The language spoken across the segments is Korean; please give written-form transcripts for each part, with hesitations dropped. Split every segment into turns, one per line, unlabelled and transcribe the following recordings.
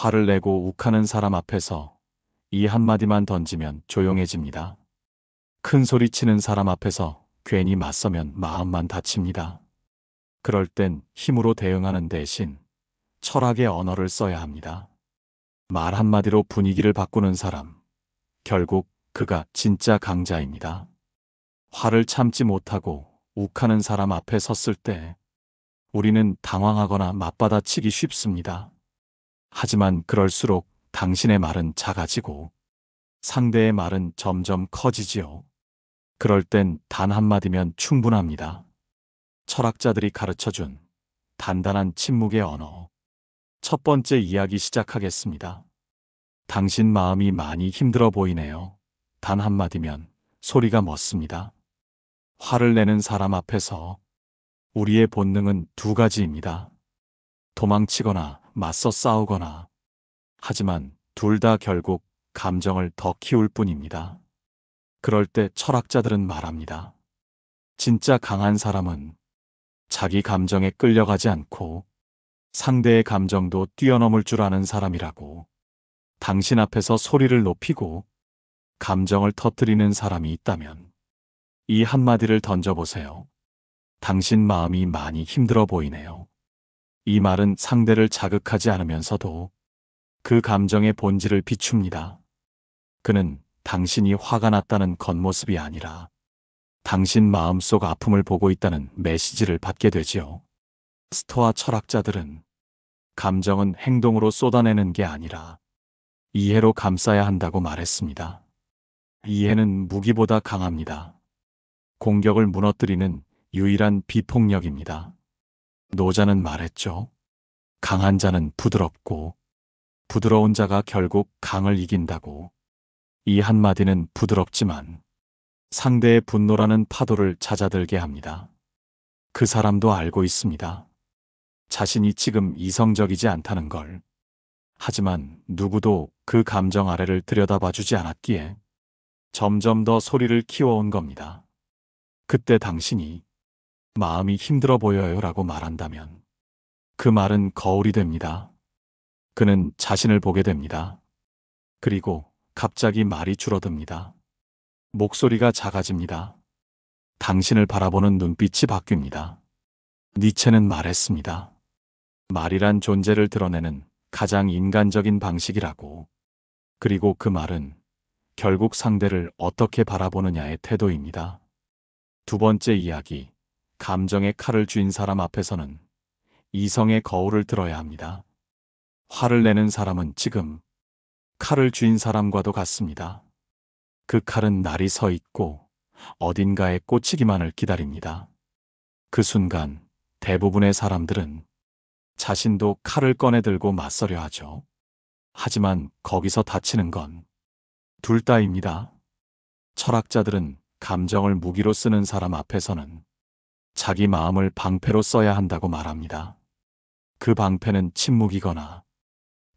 화를 내고 욱하는 사람 앞에서 이 한마디만 던지면 조용해집니다. 큰 소리치는 사람 앞에서 괜히 맞서면 마음만 다칩니다. 그럴 땐 힘으로 대응하는 대신 철학의 언어를 써야 합니다. 말 한마디로 분위기를 바꾸는 사람, 결국 그가 진짜 강자입니다. 화를 참지 못하고 욱하는 사람 앞에 섰을 때 우리는 당황하거나 맞받아치기 쉽습니다. 하지만 그럴수록 당신의 말은 작아지고 상대의 말은 점점 커지지요. 그럴 땐 단 한마디면 충분합니다. 철학자들이 가르쳐준 단단한 침묵의 언어. 첫 번째 이야기 시작하겠습니다. 당신 마음이 많이 힘들어 보이네요. 단 한마디면 소리가 멎습니다. 화를 내는 사람 앞에서 우리의 본능은 두 가지입니다. 도망치거나 맞서 싸우거나. 하지만 둘 다 결국 감정을 더 키울 뿐입니다. 그럴 때 철학자들은 말합니다. 진짜 강한 사람은 자기 감정에 끌려가지 않고 상대의 감정도 뛰어넘을 줄 아는 사람이라고. 당신 앞에서 소리를 높이고 감정을 터뜨리는 사람이 있다면 이 한마디를 던져보세요. 당신 마음이 많이 힘들어 보이네요. 이 말은 상대를 자극하지 않으면서도 그 감정의 본질을 비춥니다. 그는 당신이 화가 났다는 겉모습이 아니라 당신 마음속 아픔을 보고 있다는 메시지를 받게 되지요. 스토아 철학자들은 감정은 행동으로 쏟아내는 게 아니라 이해로 감싸야 한다고 말했습니다. 이해는 무기보다 강합니다. 공격을 무너뜨리는 유일한 비폭력입니다. 노자는 말했죠. 강한 자는 부드럽고 부드러운 자가 결국 강을 이긴다고. 이 한마디는 부드럽지만 상대의 분노라는 파도를 잦아들게 합니다. 그 사람도 알고 있습니다. 자신이 지금 이성적이지 않다는 걸. 하지만 누구도 그 감정 아래를 들여다봐주지 않았기에 점점 더 소리를 키워온 겁니다. 그때 당신이 마음이 힘들어 보여요 라고 말한다면 그 말은 거울이 됩니다. 그는 자신을 보게 됩니다. 그리고 갑자기 말이 줄어듭니다. 목소리가 작아집니다. 당신을 바라보는 눈빛이 바뀝니다. 니체는 말했습니다. 말이란 존재를 드러내는 가장 인간적인 방식이라고. 그리고 그 말은 결국 상대를 어떻게 바라보느냐의 태도입니다. 두 번째 이야기, 감정의 칼을 쥔 사람 앞에서는 이성의 거울을 들어야 합니다. 화를 내는 사람은 지금 칼을 쥔 사람과도 같습니다. 그 칼은 날이 서 있고 어딘가에 꽂히기만을 기다립니다. 그 순간 대부분의 사람들은 자신도 칼을 꺼내 들고 맞서려 하죠. 하지만 거기서 다치는 건 둘 다입니다. 철학자들은 감정을 무기로 쓰는 사람 앞에서는 자기 마음을 방패로 써야 한다고 말합니다. 그 방패는 침묵이거나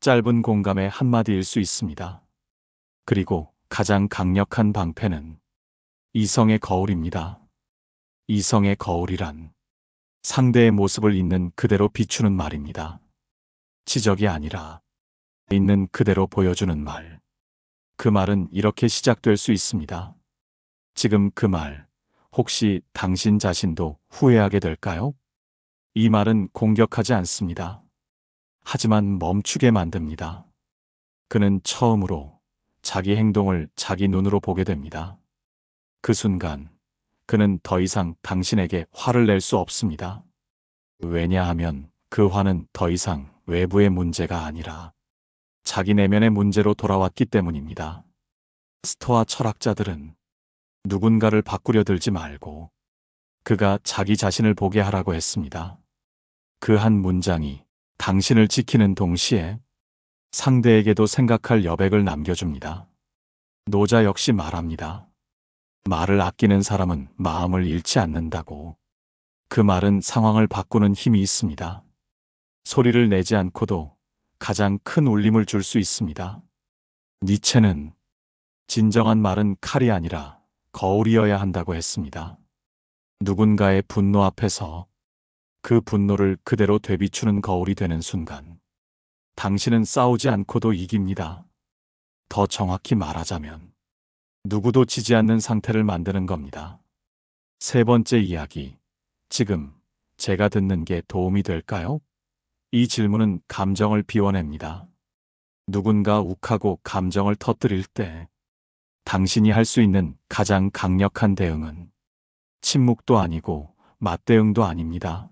짧은 공감의 한마디일 수 있습니다. 그리고 가장 강력한 방패는 이성의 거울입니다. 이성의 거울이란 상대의 모습을 있는 그대로 비추는 말입니다. 지적이 아니라 있는 그대로 보여주는 말. 그 말은 이렇게 시작될 수 있습니다. 지금 그 말, 혹시 당신 자신도 후회하게 될까요? 이 말은 공격하지 않습니다. 하지만 멈추게 만듭니다. 그는 처음으로 자기 행동을 자기 눈으로 보게 됩니다. 그 순간 그는 더 이상 당신에게 화를 낼 수 없습니다. 왜냐하면 그 화는 더 이상 외부의 문제가 아니라 자기 내면의 문제로 돌아왔기 때문입니다. 스토아 철학자들은 누군가를 바꾸려 들지 말고 그가 자기 자신을 보게 하라고 했습니다. 그 한 문장이 당신을 지키는 동시에 상대에게도 생각할 여백을 남겨줍니다. 노자 역시 말합니다. 말을 아끼는 사람은 마음을 잃지 않는다고. 그 말은 상황을 바꾸는 힘이 있습니다. 소리를 내지 않고도 가장 큰 울림을 줄 수 있습니다. 니체는 진정한 말은 칼이 아니라 거울이어야 한다고 했습니다. 누군가의 분노 앞에서 그 분노를 그대로 되비추는 거울이 되는 순간 당신은 싸우지 않고도 이깁니다. 더 정확히 말하자면 누구도 지지 않는 상태를 만드는 겁니다. 세 번째 이야기. 지금 제가 듣는 게 도움이 될까요? 이 질문은 감정을 비워냅니다. 누군가 욱하고 감정을 터뜨릴 때 당신이 할 수 있는 가장 강력한 대응은 침묵도 아니고 맞대응도 아닙니다.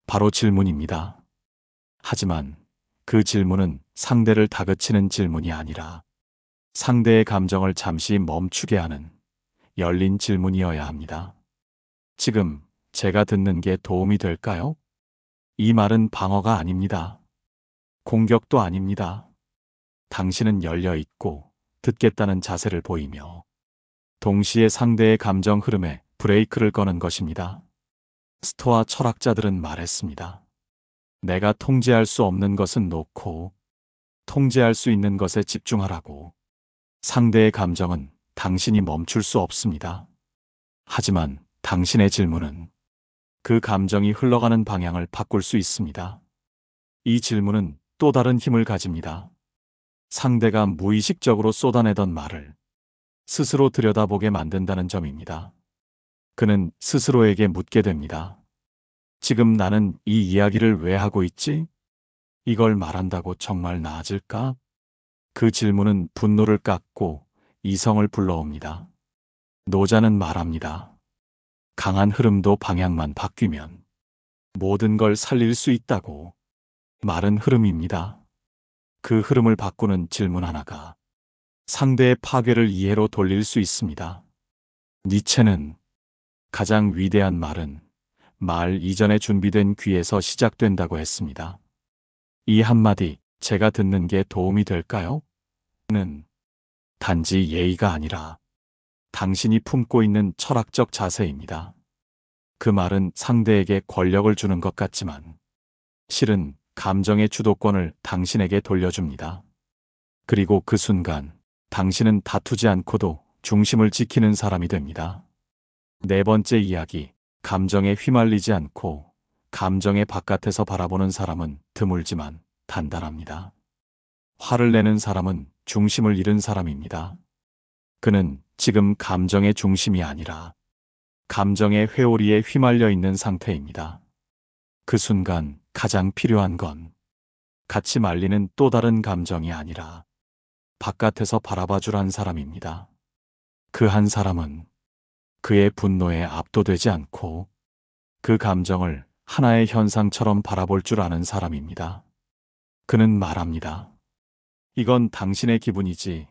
바로 질문입니다. 하지만 그 질문은 상대를 다그치는 질문이 아니라 상대의 감정을 잠시 멈추게 하는 열린 질문이어야 합니다. 지금 제가 듣는 게 도움이 될까요? 이 말은 방어가 아닙니다. 공격도 아닙니다. 당신은 열려 있고 듣겠다는 자세를 보이며 동시에 상대의 감정 흐름에 브레이크를 거는 것입니다. 스토아 철학자들은 말했습니다. 내가 통제할 수 없는 것은 놓고 통제할 수 있는 것에 집중하라고. 상대의 감정은 당신이 멈출 수 없습니다. 하지만 당신의 질문은 그 감정이 흘러가는 방향을 바꿀 수 있습니다. 이 질문은 또 다른 힘을 가집니다. 상대가 무의식적으로 쏟아내던 말을 스스로 들여다보게 만든다는 점입니다. 그는 스스로에게 묻게 됩니다. 지금 나는 이 이야기를 왜 하고 있지? 이걸 말한다고 정말 나아질까? 그 질문은 분노를 깎고 이성을 불러옵니다. 노자는 말합니다. 강한 흐름도 방향만 바뀌면 모든 걸 살릴 수 있다고. 말은 흐름입니다. 그 흐름을 바꾸는 질문 하나가 상대의 파괴를 이해로 돌릴 수 있습니다. 니체는 가장 위대한 말은 말 이전에 준비된 귀에서 시작된다고 했습니다. 이 한마디 제가 듣는 게 도움이 될까요? 는 단지 예의가 아니라 당신이 품고 있는 철학적 자세입니다. 그 말은 상대에게 권력을 주는 것 같지만 실은 감정의 주도권을 당신에게 돌려줍니다. 그리고 그 순간 당신은 다투지 않고도 중심을 지키는 사람이 됩니다. 네 번째 이야기. 감정에 휘말리지 않고 감정의 바깥에서 바라보는 사람은 드물지만 단단합니다. 화를 내는 사람은 중심을 잃은 사람입니다. 그는 지금 감정의 중심이 아니라 감정의 회오리에 휘말려 있는 상태입니다. 그 순간 가장 필요한 건 같이 말리는 또 다른 감정이 아니라 바깥에서 바라봐 주란 사람입니다. 그 한 사람은 그의 분노에 압도되지 않고 그 감정을 하나의 현상처럼 바라볼 줄 아는 사람입니다. 그는 말합니다. 이건 당신의 기분이지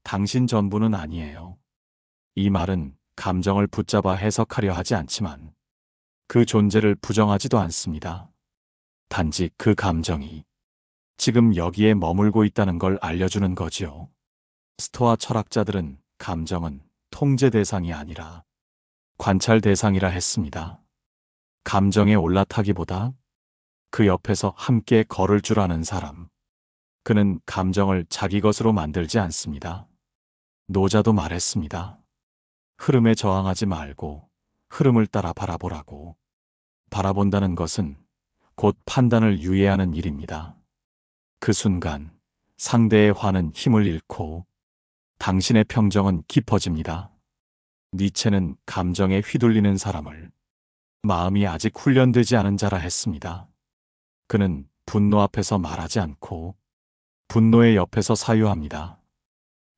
당신 전부는 아니에요. 이 말은 감정을 붙잡아 해석하려 하지 않지만 그 존재를 부정하지도 않습니다. 단지 그 감정이 지금 여기에 머물고 있다는 걸 알려주는 거지요. 스토아 철학자들은 감정은 통제 대상이 아니라 관찰 대상이라 했습니다. 감정에 올라타기보다 그 옆에서 함께 걸을 줄 아는 사람. 그는 감정을 자기 것으로 만들지 않습니다. 노자도 말했습니다. 흐름에 저항하지 말고 흐름을 따라 바라보라고. 바라본다는 것은 곧 판단을 유예하는 일입니다. 그 순간 상대의 화는 힘을 잃고 당신의 평정은 깊어집니다. 니체는 감정에 휘둘리는 사람을 마음이 아직 훈련되지 않은 자라 했습니다. 그는 분노 앞에서 말하지 않고 분노의 옆에서 사유합니다.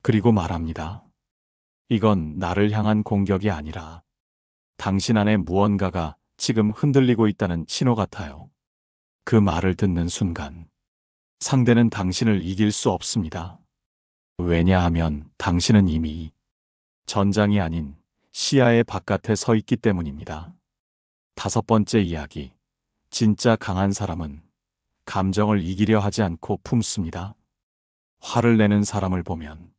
그리고 말합니다. 이건 나를 향한 공격이 아니라 당신 안에 무언가가 지금 흔들리고 있다는 신호 같아요. 그 말을 듣는 순간 상대는 당신을 이길 수 없습니다. 왜냐하면 당신은 이미 전장이 아닌 시야의 바깥에 서 있기 때문입니다. 다섯 번째 이야기. 진짜 강한 사람은 감정을 이기려 하지 않고 품습니다. 화를 내는 사람을 보면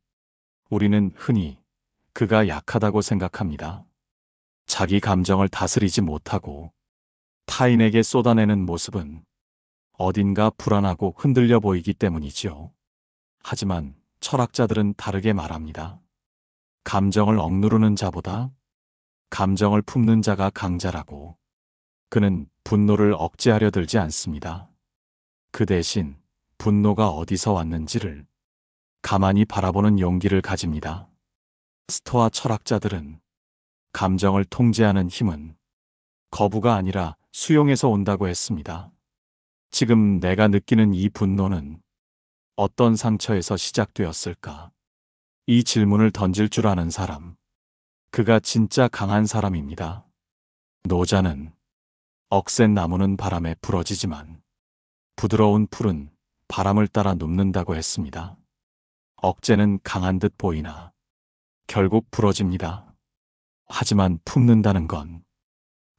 우리는 흔히 그가 약하다고 생각합니다. 자기 감정을 다스리지 못하고 타인에게 쏟아내는 모습은 어딘가 불안하고 흔들려 보이기 때문이지요. 하지만 철학자들은 다르게 말합니다. 감정을 억누르는 자보다 감정을 품는 자가 강자라고. 그는 분노를 억제하려 들지 않습니다. 그 대신 분노가 어디서 왔는지를 가만히 바라보는 용기를 가집니다. 스토아 철학자들은 감정을 통제하는 힘은 거부가 아니라 수용에서 온다고 했습니다. 지금 내가 느끼는 이 분노는 어떤 상처에서 시작되었을까? 이 질문을 던질 줄 아는 사람, 그가 진짜 강한 사람입니다. 노자는 억센 나무는 바람에 부러지지만 부드러운 풀은 바람을 따라 눕는다고 했습니다. 억제는 강한 듯 보이나 결국 부러집니다. 하지만 품는다는 건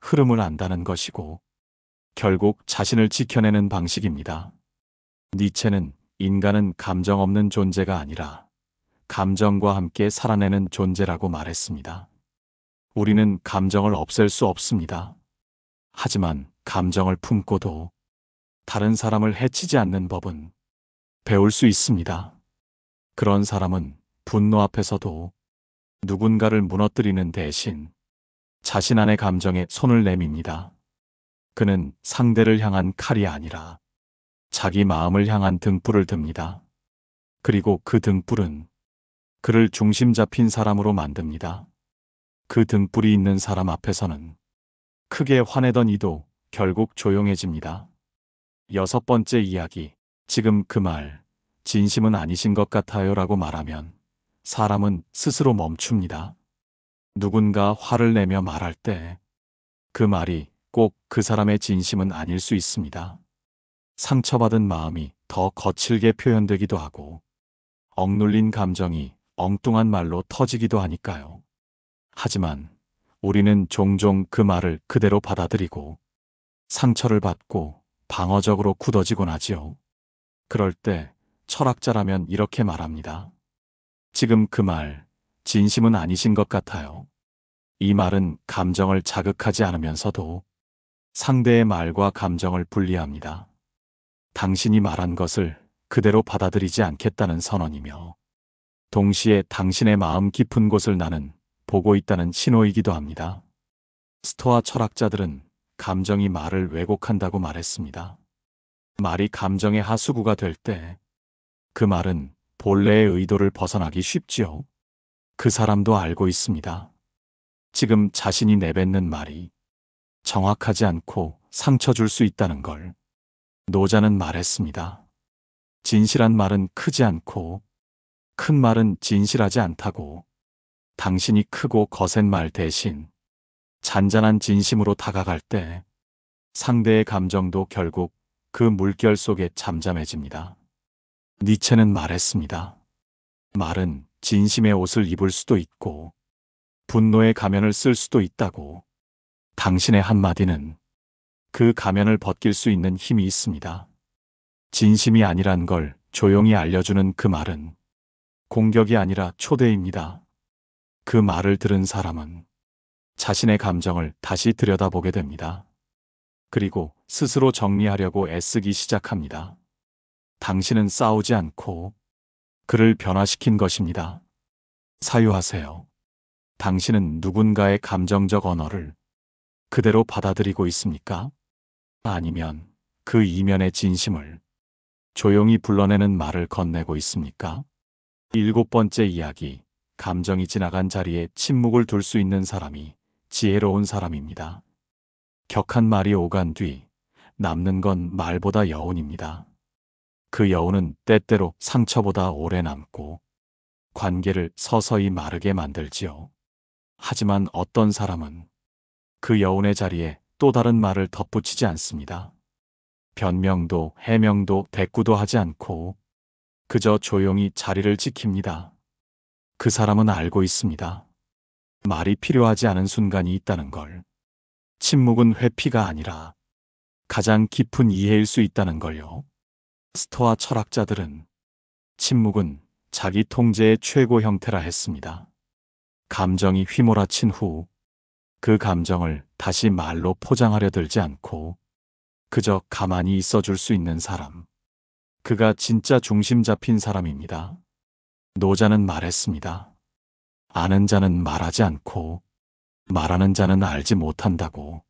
흐름을 안다는 것이고 결국 자신을 지켜내는 방식입니다. 니체는 인간은 감정 없는 존재가 아니라 감정과 함께 살아내는 존재라고 말했습니다. 우리는 감정을 없앨 수 없습니다. 하지만 감정을 품고도 다른 사람을 해치지 않는 법은 배울 수 있습니다. 그런 사람은 분노 앞에서도 누군가를 무너뜨리는 대신 자신 안의 감정에 손을 내밉니다. 그는 상대를 향한 칼이 아니라 자기 마음을 향한 등불을 듭니다. 그리고 그 등불은 그를 중심 잡힌 사람으로 만듭니다. 그 등불이 있는 사람 앞에서는 크게 화내던 이도 결국 조용해집니다. 6번째 이야기. 지금 그 말, 진심은 아니신 것 같아요 라고 말하면 사람은 스스로 멈춥니다. 누군가 화를 내며 말할 때 그 말이 꼭 그 사람의 진심은 아닐 수 있습니다. 상처받은 마음이 더 거칠게 표현되기도 하고 억눌린 감정이 엉뚱한 말로 터지기도 하니까요. 하지만 우리는 종종 그 말을 그대로 받아들이고 상처를 받고 방어적으로 굳어지곤 하지요. 그럴 때 철학자라면 이렇게 말합니다. 지금 그 말, 진심은 아니신 것 같아요. 이 말은 감정을 자극하지 않으면서도 상대의 말과 감정을 분리합니다. 당신이 말한 것을 그대로 받아들이지 않겠다는 선언이며 동시에 당신의 마음 깊은 곳을 나는 보고 있다는 신호이기도 합니다. 스토아 철학자들은 감정이 말을 왜곡한다고 말했습니다. 말이 감정의 하수구가 될 때 그 말은 본래의 의도를 벗어나기 쉽지요. 그 사람도 알고 있습니다. 지금 자신이 내뱉는 말이 정확하지 않고 상처 줄 수 있다는 걸. 노자는 말했습니다. 진실한 말은 크지 않고 큰 말은 진실하지 않다고. 당신이 크고 거센 말 대신 잔잔한 진심으로 다가갈 때 상대의 감정도 결국 그 물결 속에 잠잠해집니다. 니체는 말했습니다. 말은 진심의 옷을 입을 수도 있고 분노의 가면을 쓸 수도 있다고. 당신의 한마디는 그 가면을 벗길 수 있는 힘이 있습니다. 진심이 아니란 걸 조용히 알려주는 그 말은 공격이 아니라 초대입니다. 그 말을 들은 사람은 자신의 감정을 다시 들여다보게 됩니다. 그리고 스스로 정리하려고 애쓰기 시작합니다. 당신은 싸우지 않고 그를 변화시킨 것입니다. 사유하세요. 당신은 누군가의 감정적 언어를 그대로 받아들이고 있습니까? 아니면 그 이면의 진심을 조용히 불러내는 말을 건네고 있습니까? 7번째 이야기. 감정이 지나간 자리에 침묵을 둘 수 있는 사람이 지혜로운 사람입니다. 격한 말이 오간 뒤 남는 건 말보다 여운입니다. 그 여운은 때때로 상처보다 오래 남고 관계를 서서히 마르게 만들지요. 하지만 어떤 사람은 그 여운의 자리에 또 다른 말을 덧붙이지 않습니다. 변명도 해명도 대꾸도 하지 않고 그저 조용히 자리를 지킵니다. 그 사람은 알고 있습니다. 말이 필요하지 않은 순간이 있다는 걸. 침묵은 회피가 아니라 가장 깊은 이해일 수 있다는 걸요. 스토아 철학자들은 침묵은 자기 통제의 최고 형태라 했습니다. 감정이 휘몰아친 후 그 감정을 다시 말로 포장하려 들지 않고 그저 가만히 있어줄 수 있는 사람. 그가 진짜 중심 잡힌 사람입니다. 노자는 말했습니다. 아는 자는 말하지 않고 말하는 자는 알지 못한다고.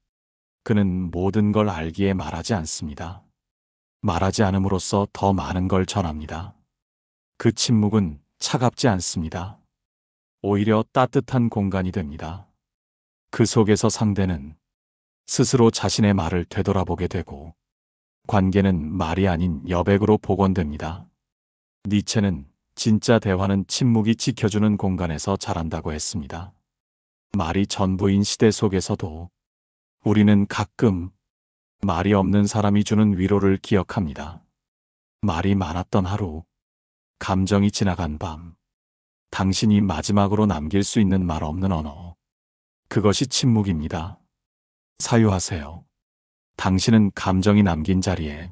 그는 모든 걸 알기에 말하지 않습니다. 말하지 않음으로써 더 많은 걸 전합니다. 그 침묵은 차갑지 않습니다. 오히려 따뜻한 공간이 됩니다. 그 속에서 상대는 스스로 자신의 말을 되돌아보게 되고 관계는 말이 아닌 여백으로 복원됩니다. 니체는 진짜 대화는 침묵이 지켜주는 공간에서 자란다고 했습니다. 말이 전부인 시대 속에서도 우리는 가끔 말이 없는 사람이 주는 위로를 기억합니다. 말이 많았던 하루, 감정이 지나간 밤, 당신이 마지막으로 남길 수 있는 말 없는 언어. 그것이 침묵입니다. 사유하세요. 당신은 감정이 남긴 자리에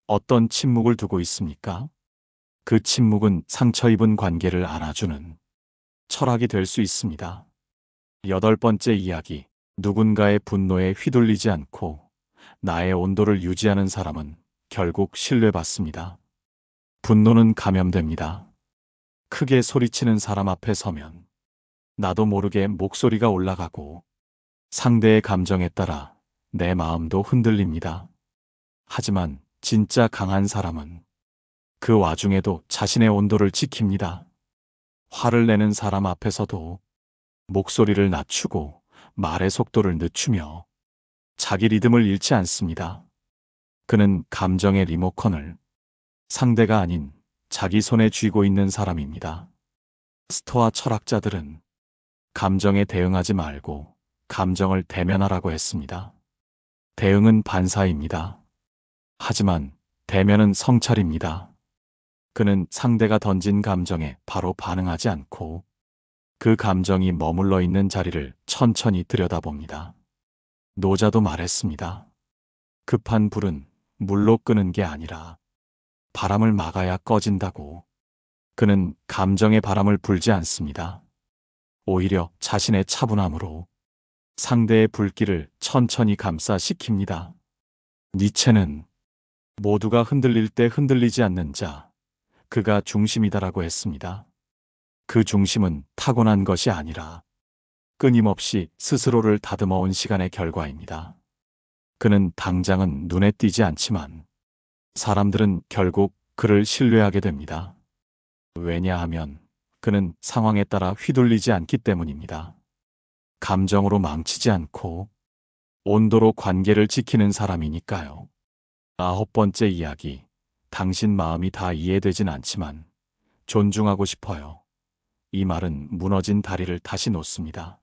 어떤 침묵을 두고 있습니까? 그 침묵은 상처 입은 관계를 안아주는 철학이 될 수 있습니다. 8번째 이야기. 누군가의 분노에 휘둘리지 않고 나의 온도를 유지하는 사람은 결국 신뢰받습니다. 분노는 감염됩니다. 크게 소리치는 사람 앞에 서면 나도 모르게 목소리가 올라가고 상대의 감정에 따라 내 마음도 흔들립니다. 하지만 진짜 강한 사람은 그 와중에도 자신의 온도를 지킵니다. 화를 내는 사람 앞에서도 목소리를 낮추고 말의 속도를 늦추며 자기 리듬을 잃지 않습니다. 그는 감정의 리모컨을 상대가 아닌 자기 손에 쥐고 있는 사람입니다. 스토아 철학자들은 감정에 대응하지 말고 감정을 대면하라고 했습니다. 대응은 반사입니다. 하지만 대면은 성찰입니다. 그는 상대가 던진 감정에 바로 반응하지 않고 그 감정이 머물러 있는 자리를 천천히 들여다봅니다. 노자도 말했습니다. 급한 불은 물로 끄는 게 아니라 바람을 막아야 꺼진다고. 그는 감정의 바람을 불지 않습니다. 오히려 자신의 차분함으로 상대의 불길을 천천히 감싸시킵니다. 니체는 모두가 흔들릴 때 흔들리지 않는 자, 그가 중심이다라고 했습니다. 그 중심은 타고난 것이 아니라 끊임없이 스스로를 다듬어온 시간의 결과입니다. 그는 당장은 눈에 띄지 않지만 사람들은 결국 그를 신뢰하게 됩니다. 왜냐하면 그는 상황에 따라 휘둘리지 않기 때문입니다. 감정으로 망치지 않고 온도로 관계를 지키는 사람이니까요. 9번째 이야기. 당신 마음이 다 이해되진 않지만 존중하고 싶어요. 이 말은 무너진 다리를 다시 놓습니다.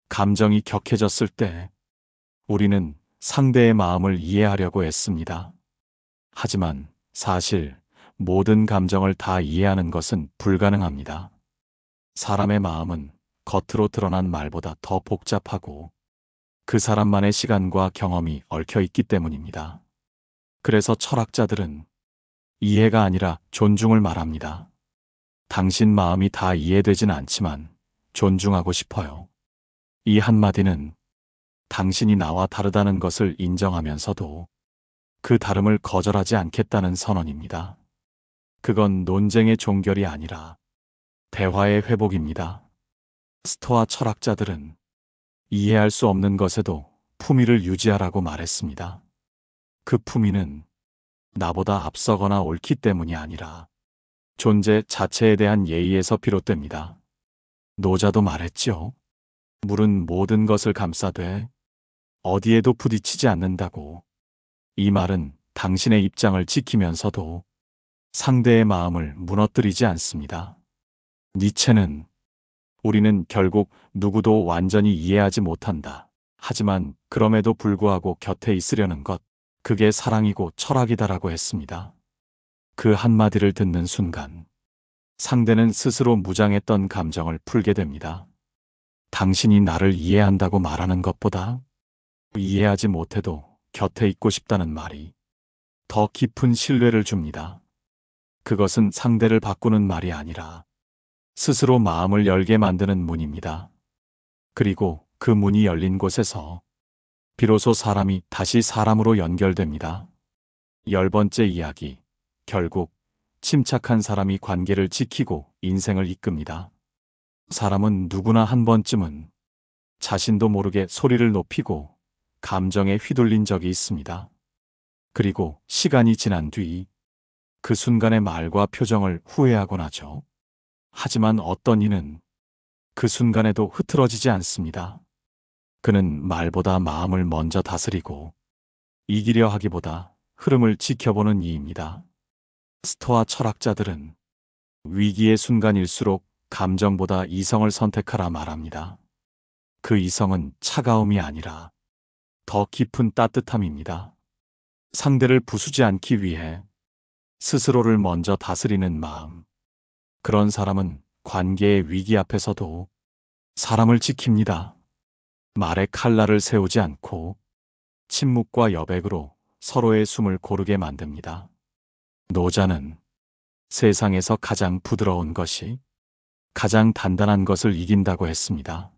감정이 격해졌을 때 우리는 상대의 마음을 이해하려고 했습니다. 하지만 사실 모든 감정을 다 이해하는 것은 불가능합니다. 사람의 마음은 겉으로 드러난 말보다 더 복잡하고 그 사람만의 시간과 경험이 얽혀 있기 때문입니다. 그래서 철학자들은 이해가 아니라 존중을 말합니다. 당신 마음이 다 이해되진 않지만 존중하고 싶어요. 이 한마디는 당신이 나와 다르다는 것을 인정하면서도 그 다름을 거절하지 않겠다는 선언입니다. 그건 논쟁의 종결이 아니라 대화의 회복입니다. 스토아 철학자들은 이해할 수 없는 것에도 품위를 유지하라고 말했습니다. 그 품위는 나보다 앞서거나 옳기 때문이 아니라 존재 자체에 대한 예의에서 비롯됩니다. 노자도 말했죠. 물은 모든 것을 감싸되 어디에도 부딪히지 않는다고. 이 말은 당신의 입장을 지키면서도 상대의 마음을 무너뜨리지 않습니다. 니체는 우리는 결국 누구도 완전히 이해하지 못한다. 하지만 그럼에도 불구하고 곁에 있으려는 것, 그게 사랑이고 철학이다라고 했습니다. 그 한마디를 듣는 순간 상대는 스스로 무장했던 감정을 풀게 됩니다. 당신이 나를 이해한다고 말하는 것보다 이해하지 못해도 곁에 있고 싶다는 말이 더 깊은 신뢰를 줍니다. 그것은 상대를 바꾸는 말이 아니라 스스로 마음을 열게 만드는 문입니다. 그리고 그 문이 열린 곳에서 비로소 사람이 다시 사람으로 연결됩니다. 10번째 이야기. 결국 침착한 사람이 관계를 지키고 인생을 이끕니다. 사람은 누구나 한 번쯤은 자신도 모르게 소리를 높이고 감정에 휘둘린 적이 있습니다. 그리고 시간이 지난 뒤 그 순간의 말과 표정을 후회하곤 하죠. 하지만 어떤 이는 그 순간에도 흐트러지지 않습니다. 그는 말보다 마음을 먼저 다스리고 이기려 하기보다 흐름을 지켜보는 이입니다. 스토아 철학자들은 위기의 순간일수록 감정보다 이성을 선택하라 말합니다. 그 이성은 차가움이 아니라 더 깊은 따뜻함입니다. 상대를 부수지 않기 위해 스스로를 먼저 다스리는 마음. 그런 사람은 관계의 위기 앞에서도 사람을 지킵니다. 말에 칼날을 세우지 않고 침묵과 여백으로 서로의 숨을 고르게 만듭니다. 노자는 세상에서 가장 부드러운 것이 가장 단단한 것을 이긴다고 했습니다.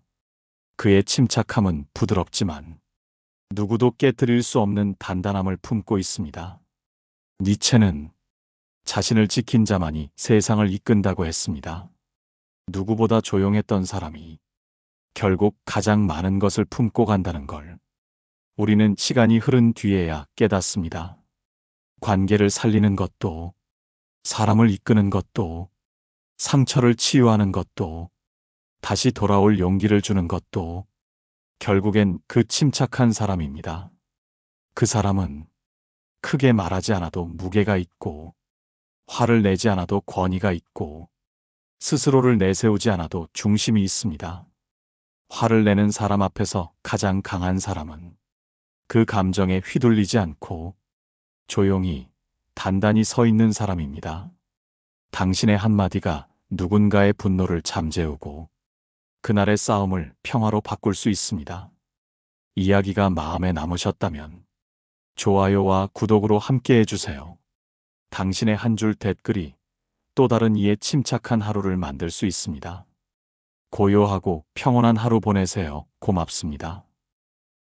그의 침착함은 부드럽지만 누구도 깨뜨릴 수 없는 단단함을 품고 있습니다. 니체는 자신을 지킨 자만이 세상을 이끈다고 했습니다. 누구보다 조용했던 사람이 결국 가장 많은 것을 품고 간다는 걸 우리는 시간이 흐른 뒤에야 깨닫습니다. 관계를 살리는 것도, 사람을 이끄는 것도, 상처를 치유하는 것도, 다시 돌아올 용기를 주는 것도 결국엔 그 침착한 사람입니다. 그 사람은 크게 말하지 않아도 무게가 있고, 화를 내지 않아도 권위가 있고, 스스로를 내세우지 않아도 중심이 있습니다. 화를 내는 사람 앞에서 가장 강한 사람은 그 감정에 휘둘리지 않고 조용히 단단히 서 있는 사람입니다. 당신의 한마디가 누군가의 분노를 잠재우고 그날의 싸움을 평화로 바꿀 수 있습니다. 이야기가 마음에 남으셨다면 좋아요와 구독으로 함께 해주세요. 당신의 한 줄 댓글이 또 다른 이의 침착한 하루를 만들 수 있습니다. 고요하고 평온한 하루 보내세요. 고맙습니다.